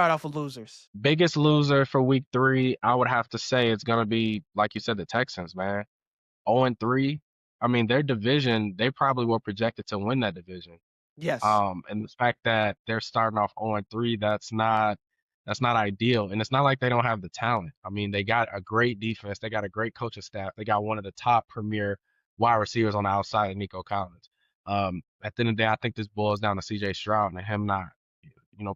start off with losers. Biggest loser for week 3, I would have to say it's gonna be, like you said, the Texans, man. 0-3. I mean, their division, they probably were projected to win that division. Yes. And the fact that they're starting off 0-3, that's not ideal. And it's not like they don't have the talent. I mean, they got a great defense, they got a great coaching staff, they got one of the top premier wide receivers on the outside of Nico Collins. At the end of the day, I think this boils down to CJ Stroud and him not,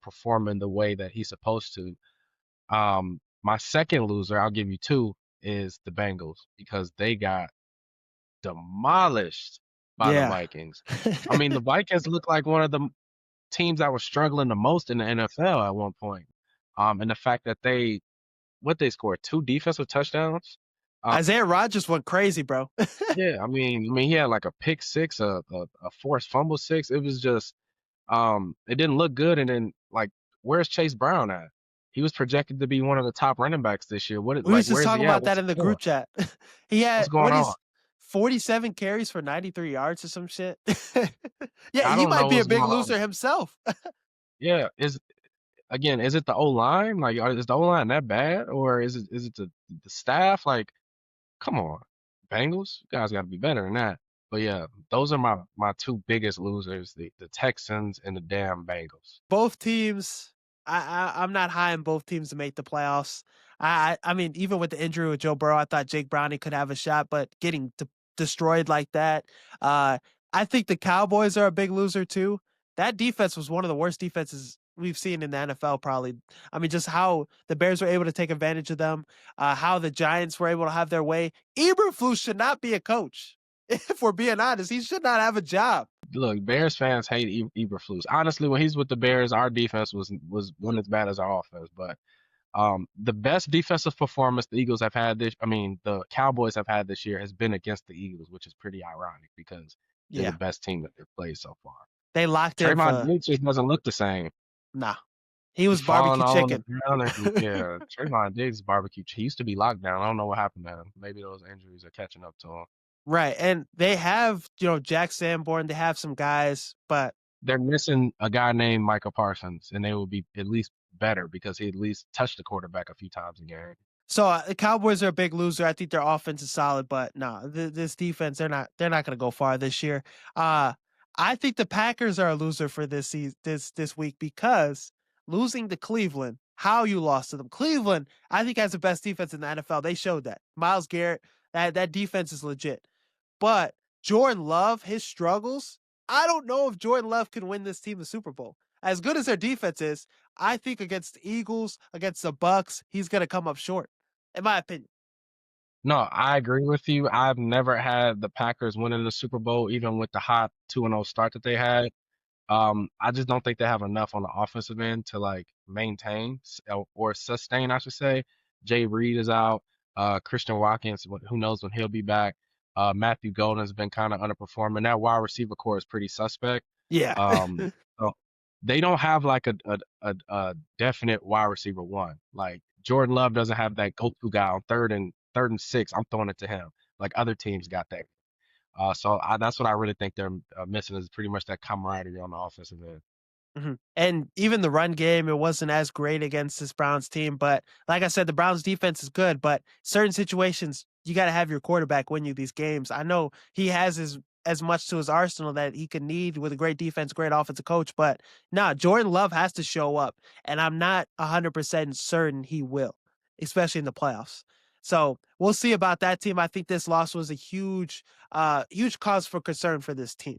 performing the way that he's supposed to. My second loser, I'll give you two, is the Bengals because they got demolished by the Yeah. Vikings. I mean, the Vikings look like one of the teams that was struggling the most in the NFL at one point. And the fact that they scored two defensive touchdowns. Uh, Isaiah Rodgers went crazy, bro. yeah, I mean, he had like a pick six, a forced fumble six. It was just, it didn't look good. And then like, where's Chase Brown at? He was projected to be one of the top running backs this year. We was just Where's talking he at? about that What's in he the doing? group chat. He What's had going on? 47 carries for 93 yards or some shit. Yeah, I he don't might know be a what's big going on. loser himself. Yeah, is it the O line? Like, is the O line that bad, or is it the staff? Like, come on, Bengals, you guys got to be better than that. But yeah, those are my two biggest losers: the Texans and the damn Bengals. Both teams, I'm not high on both teams to make the playoffs. I mean, even with the injury with Joe Burrow, I thought Jake Browning could have a shot, but getting destroyed like that, uh, I think the Cowboys are a big loser too. That defense was one of the worst defenses we've seen in the NFL, probably. I mean, just how the Bears were able to take advantage of them, how the Giants were able to have their way. Eberflus should not be a coach. If we're being honest, he should not have a job. Look, Bears fans hate Eberflus. Honestly, when he's with the Bears, our defense was one as bad as our offense. But the best defensive performance the Eagles have had I mean, the Cowboys have had this year has been against the Eagles, which is pretty ironic because they're the Yeah, best team that they've played so far. they locked in Trayvon for Diggs just doesn't look the same. nah. He He was falling barbecue all on the chicken. ground and yeah, Trayvon Diggs barbecue. He used to be locked down. I don't know what happened to him. Maybe those injuries are catching up to him. Right. And they have, Jack Sanborn, they have some guys, but They're missing a guy named Michael Parsons, and they will be at least better because he at least touched the quarterback a few times a game. so the Cowboys are a big loser. I think their offense is solid, but no, this defense, they're not going to go far this year. Uh I think the Packers are a loser for this season, this week because losing to Cleveland, how you lost to them. Cleveland, I think has the best defense in the NFL. They showed that. Myles Garrett, that defense is legit. But Jordan Love, his struggles, I don't know if Jordan Love can win this team the Super Bowl. As good as their defense is, I think against the Eagles, against the Bucks, he's going to come up short, in my opinion. No, I agree with you. I've never had the Packers winning the Super Bowl, even with the hot 2-0 start that they had. I just don't think they have enough on the offensive end to like maintain or sustain, I should say. Jay Reed is out. Christian Watkins, who knows when he'll be back. Matthew Golden's been kind of underperforming. That wide receiver core is pretty suspect. Yeah. So they don't have like a definite wide receiver one. Like Jordan Love doesn't have that go-to guy on third and six. I'm throwing it to him. Like other teams got that. That's what I really think they're missing is pretty much that camaraderie on the offensive end. And even the run game, it wasn't as great against this Browns team. But like I said, the Browns defense is good, but certain situations, you got to have your quarterback win you these games. I know he has as much to his arsenal that he could need with a great defense, great offensive coach. But nah, Jordan Love has to show up. And I'm not 100% certain he will, especially in the playoffs. So we'll see about that team. I think this loss was a huge cause for concern for this team.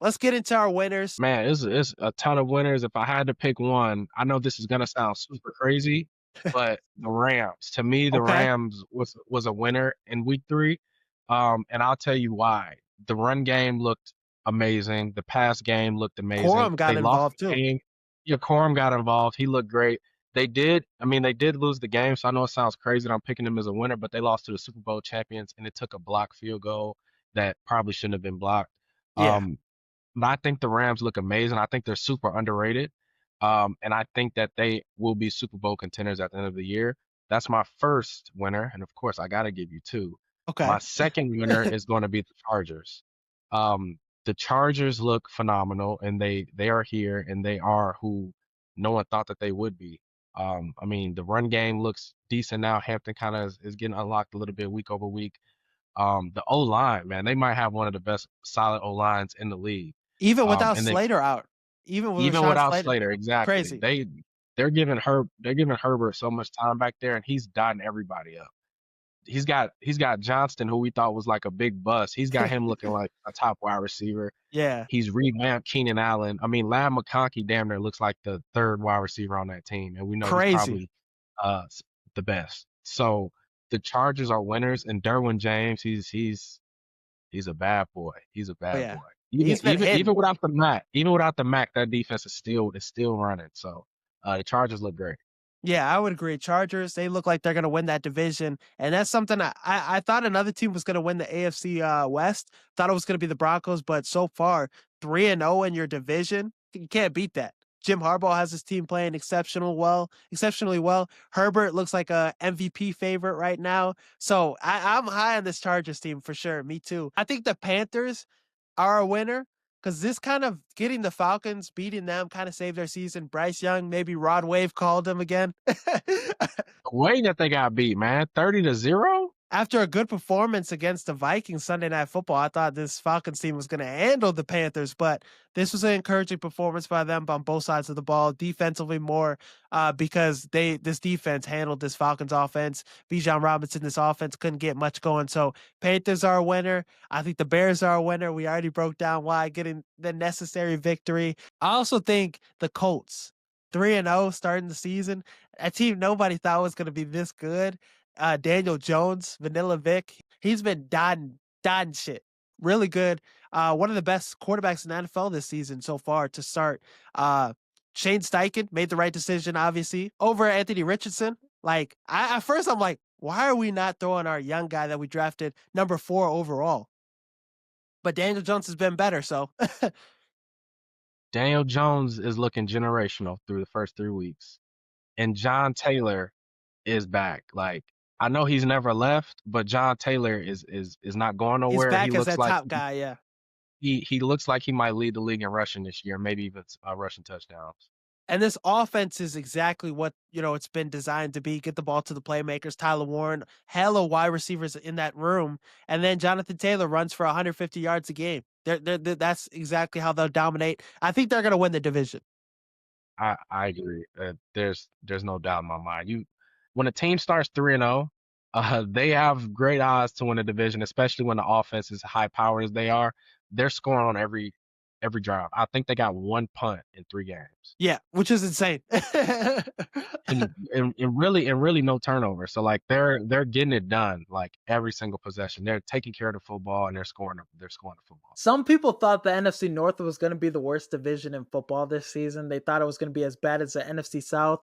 Let's get into our winners. Man, it's a ton of winners. If I had to pick one, I know this is gonna sound super crazy, but the Rams. To me, the Okay. Rams was a winner in week 3. And I'll tell you why. The run game looked amazing. The pass game looked amazing. Corum got They lost involved the too. game. Yeah, Corum got involved. He looked great. They did lose the game, so I know it sounds crazy that I'm picking them as a winner, but they lost to the Super Bowl champions, and it took a blocked field goal that probably shouldn't have been blocked. Yeah. Um, but I think the Rams look amazing. I think they're super underrated. And I think that they will be Super Bowl contenders at the end of the year. That's my first winner. And of course, I got to give you two. My Okay. second winner is going to be the Chargers. The Chargers look phenomenal, and they are here, and they are who no one thought that they would be. I mean, the run game looks decent now. Hampton kind of is getting unlocked a little bit week over week. The O line, man, they might have one of the best solid O lines in the league. Even without And then Slater out, even with even Rashawn without Slater, Slater, exactly. crazy. They're giving Herbert so much time back there, and he's dotting everybody up. He's got Johnston, who we thought was like a big bust. He's got him looking like a top wide receiver. Yeah, He's revamped Keenan Allen. I mean, Lad McConkey damn near looks like the third wide receiver on that team, and we know he's crazy. probably the best. So the Chargers are winners, and Derwin James, he's a bad boy. He's a Oh bad yeah, boy. Even he's been even hitting. even without the Mac, that defense is still running. So the Chargers look great. Yeah, I would agree. Chargers, they look like they're going to win that division. And that's something I thought another team was going to win the AFC West. Thought it was going to be the Broncos, but so far, 3-0 in your division, you can't beat that. Jim Harbaugh has his team playing exceptionally well. Herbert looks like a MVP favorite right now. So I'm high on this Chargers team for sure. Me too. I think the Panthers are a winner because this kind of getting the Falcons, beating them, kind of saved their season. Bryce Young, maybe Rod Wave called him again. The way that they got beat, man, 30-0. After a good performance against the Vikings Sunday Night Football, I thought this Falcons team was going to handle the Panthers, but this was an encouraging performance by them on both sides of the ball, defensively more because this defense handled this Falcons offense. Bijan Robinson, this offense couldn't get much going. So Panthers are a winner. I think the Bears are a winner. We already broke down why, getting the necessary victory. I also think the Colts, 3-0 starting the season, a team nobody thought was going to be this good. Daniel Jones, Vanilla Vic, he's been done shit. Really good. One of the best quarterbacks in the NFL this season so far to start. Shane Steichen made the right decision, obviously, over Anthony Richardson. Like, at first I'm like, why are we not throwing our young guy that we drafted number 4 overall? But Daniel Jones has been better, so Daniel Jones is looking generational through the first 3 weeks, and John Taylor is back. Like, I know he's never left, but John Taylor is not going he's nowhere. He back as looks that like top guy, yeah. he looks like he might lead the league in rushing this year, maybe even rushing touchdowns. And this offense is exactly what, it's been designed to be. Get the ball to the playmakers, Tyler Warren, hella wide receivers in that room. And then Jonathan Taylor runs for 150 yards a game. That's exactly how they'll dominate. I think they're going to win the division. I agree. There's no doubt in my mind. When a team starts 3-0, they have great odds to win a division, especially when the offense is high powered as they are. They're scoring on every drive. I think they got one punt in 3 games. Yeah, which is insane. And really no turnover. So like they're getting it done like every single possession. They're taking care of the football and they're scoring the football. Some people thought the NFC North was going to be the worst division in football this season. They thought it was going to be as bad as the NFC South.